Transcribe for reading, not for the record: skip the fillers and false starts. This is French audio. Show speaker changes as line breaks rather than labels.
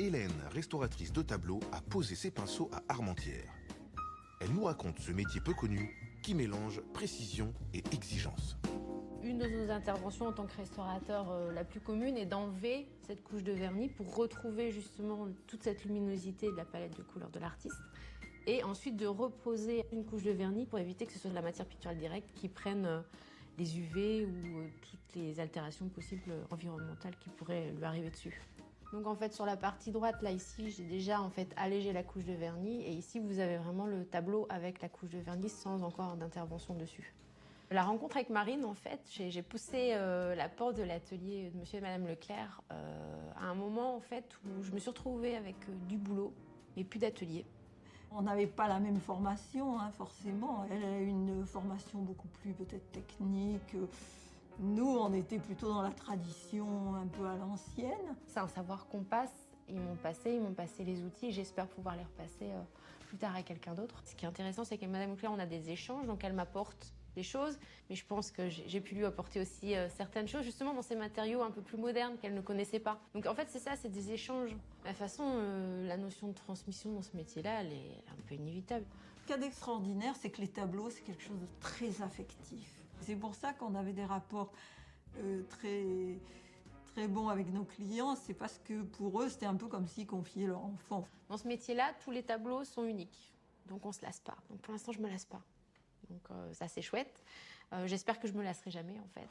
Hélène, restauratrice de tableaux, a posé ses pinceaux à Armentières. Elle nous raconte ce métier peu connu qui mélange précision et exigence.
Une de nos interventions en tant que restaurateur la plus commune est d'enlever cette couche de vernis pour retrouver justement toute cette luminosité de la palette de couleurs de l'artiste. Et ensuite de reposer une couche de vernis pour éviter que ce soit de la matière picturale directe qui prenne les UV ou toutes les altérations possibles environnementales qui pourraient lui arriver dessus. Donc en fait sur la partie droite, là ici, j'ai déjà en fait allégé la couche de vernis et ici vous avez vraiment le tableau avec la couche de vernis sans encore d'intervention dessus. La rencontre avec Marine, en fait, j'ai poussé la porte de l'atelier de monsieur et madame Leclerc à un moment en fait où je me suis retrouvée avec du boulot et plus d'atelier.
On n'avait pas la même formation, hein, forcément. Elle a une formation beaucoup plus peut-être technique. Nous, on était plutôt dans la tradition un peu à l'ancienne.
C'est un savoir qu'on passe. Ils m'ont passé les outils et j'espère pouvoir les repasser plus tard à quelqu'un d'autre. Ce qui est intéressant, c'est qu'avec madame Leclerc, on a des échanges, donc elle m'apporte des choses, mais je pense que j'ai pu lui apporter aussi certaines choses, justement dans ces matériaux un peu plus modernes qu'elle ne connaissait pas. Donc en fait, c'est ça, c'est des échanges. De toute façon, la notion de transmission dans ce métier-là, elle est un peu inévitable.
Ce qu'il y a d'extraordinaire, c'est que les tableaux, c'est quelque chose de très affectif. C'est pour ça qu'on avait des rapports très bons avec nos clients, c'est parce que pour eux, c'était un peu comme s'ils confiaient leur enfant.
Dans ce métier-là, tous les tableaux sont uniques, donc on se lasse pas. Donc pour l'instant, je me lasse pas. Donc ça, c'est chouette. J'espère que je me lasserai jamais, en fait.